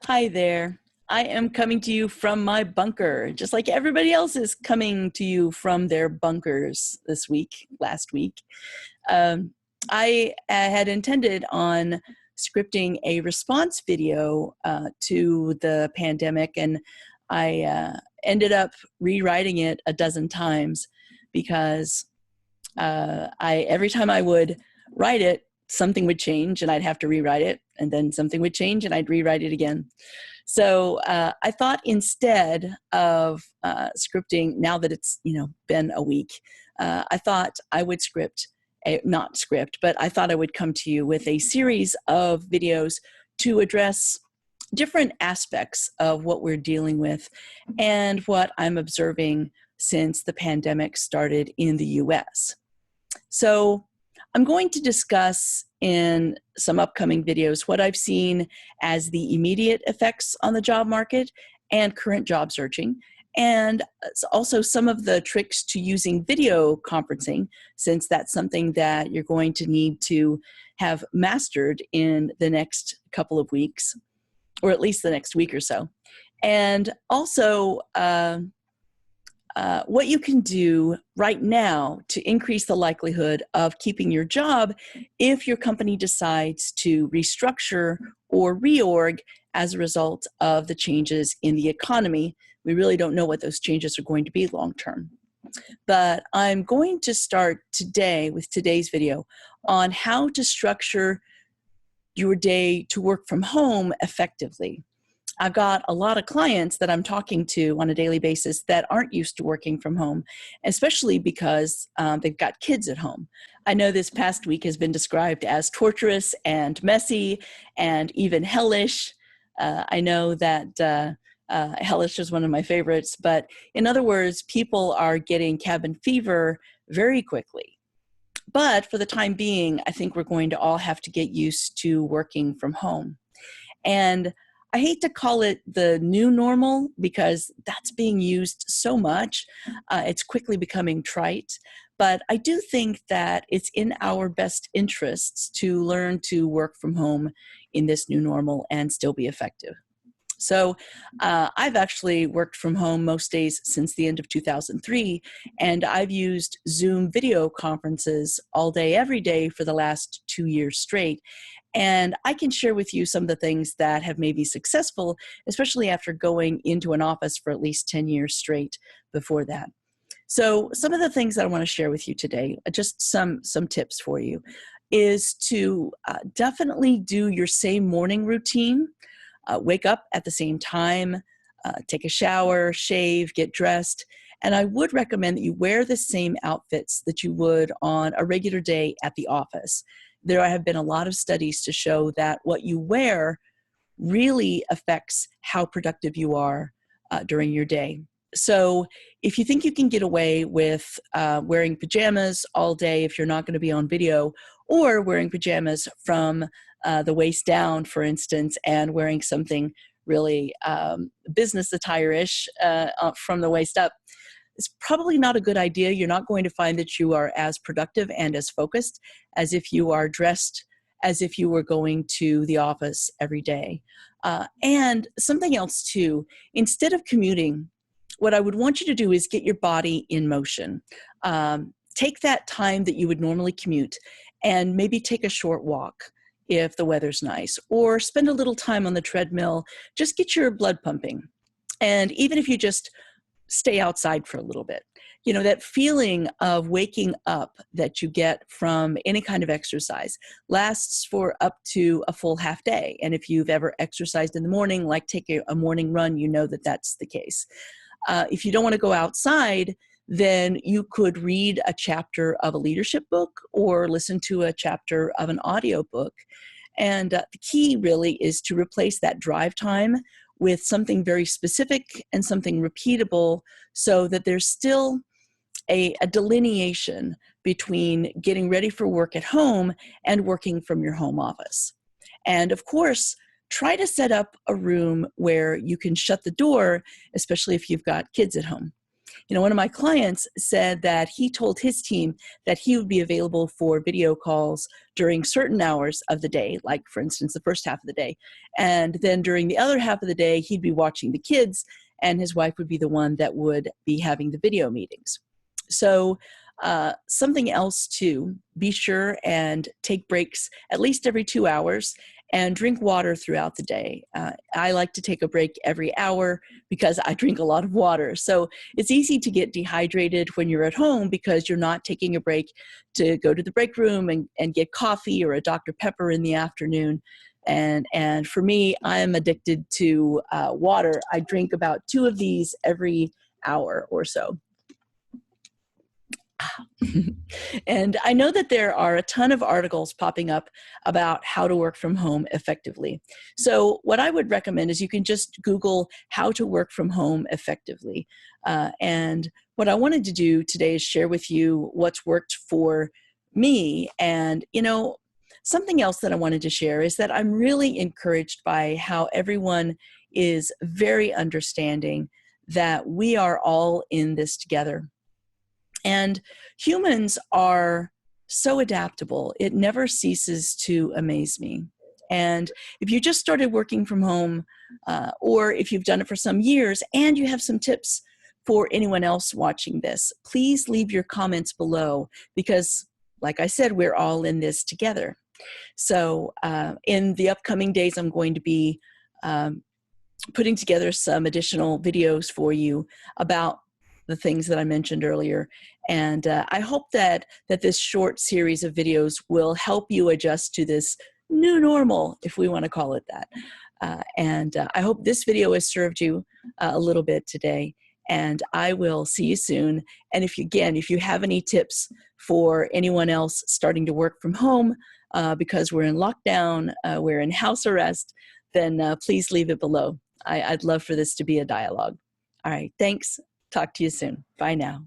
Hi there. I am coming to you from my bunker, just like everybody else is coming to you from their bunkers last week. Um, I had intended on scripting a response video to the pandemic, and I ended up rewriting it a dozen times because every time I would write it, something would change and I'd have to rewrite it, and then something would change and I'd rewrite it again. So I thought instead of scripting, now that it's been a week, I thought I would not script, but I thought I would come to you with a series of videos to address different aspects of what we're dealing with and what I'm observing since the pandemic started in the US. So I'm going to discuss in some upcoming videos what I've seen as the immediate effects on the job market and current job searching, and also some of the tricks to using video conferencing, since that's something that you're going to need to have mastered in the next couple of weeks, or at least the next week or so. And also, what you can do right now to increase the likelihood of keeping your job if your company decides to restructure or reorg as a result of the changes in the economy. We really don't know what those changes are going to be long term. But I'm going to start today with today's video on how to structure your day to work from home effectively. I've got a lot of clients that I'm talking to on a daily basis that aren't used to working from home, especially because they've got kids at home. I know this past week has been described as torturous and messy and even hellish. I know that hellish is one of my favorites, but in other words, people are getting cabin fever very quickly. But for the time being, I think we're going to all have to get used to working from home. And I hate to call it the new normal because that's being used so much. It's quickly becoming trite. But I do think that it's in our best interests to learn to work from home in this new normal and still be effective. So I've actually worked from home most days since the end of 2003, and I've used Zoom video conferences all day, every day for the last 2 years straight. And I can share with you some of the things that have made me successful, especially after going into an office for at least 10 years straight before that. So some of the things that I want to share with you today, just some tips for you, is to definitely do your same morning routine. Wake up at the same time, take a shower, shave, get dressed. And I would recommend that you wear the same outfits that you would on a regular day at the office. There have been a lot of studies to show that what you wear really affects how productive you are during your day. So if you think you can get away with wearing pajamas all day if you're not going to be on video, or wearing pajamas from the waist down, for instance, and wearing something really business attire-ish from the waist up, it's probably not a good idea. You're not going to find that you are as productive and as focused as if you are dressed as if you were going to the office every day. And something else too, instead of commuting, what I would want you to do is get your body in motion. Take that time that you would normally commute and maybe take a short walk if the weather's nice, or spend a little time on the treadmill. Just get your blood pumping. And even if you just stay outside for a little bit, that feeling of waking up that you get from any kind of exercise lasts for up to a full half day. And if you've ever exercised in the morning, like take a morning run, you know that that's the case. If you don't want to go outside, then you could read a chapter of a leadership book or listen to a chapter of an audio book. And the key really is to replace that drive time with something very specific and something repeatable, so that there's still a delineation between getting ready for work at home and working from your home office. And of course, try to set up a room where you can shut the door, especially if you've got kids at home. One of my clients said that he told his team that he would be available for video calls during certain hours of the day, like for instance, the first half of the day. And then during the other half of the day, he'd be watching the kids, and his wife would be the one that would be having the video meetings. So something else too, be sure and take breaks at least every 2 hours and drink water throughout the day. I like to take a break every hour because I drink a lot of water. So it's easy to get dehydrated when you're at home because you're not taking a break to go to the break room and get coffee or a Dr. Pepper in the afternoon. And for me, I am addicted to water. I drink about 2 of these every hour or so. And I know that there are a ton of articles popping up about how to work from home effectively. So what I would recommend is you can just Google how to work from home effectively. And what I wanted to do today is share with you what's worked for me. And, something else that I wanted to share is that I'm really encouraged by how everyone is very understanding that we are all in this together. And humans are so adaptable. It never ceases to amaze me. And if you just started working from home, or if you've done it for some years and you have some tips for anyone else watching this, please leave your comments below because, like I said, we're all in this together. So in the upcoming days, I'm going to be putting together some additional videos for you about the things that I mentioned earlier. And I hope that this short series of videos will help you adjust to this new normal, if we want to call it that. And I hope this video has served you a little bit today. And I will see you soon. And if you have any tips for anyone else starting to work from home because we're in lockdown, we're in house arrest, then please leave it below. I'd love for this to be a dialogue. All right, thanks. Talk to you soon. Bye now.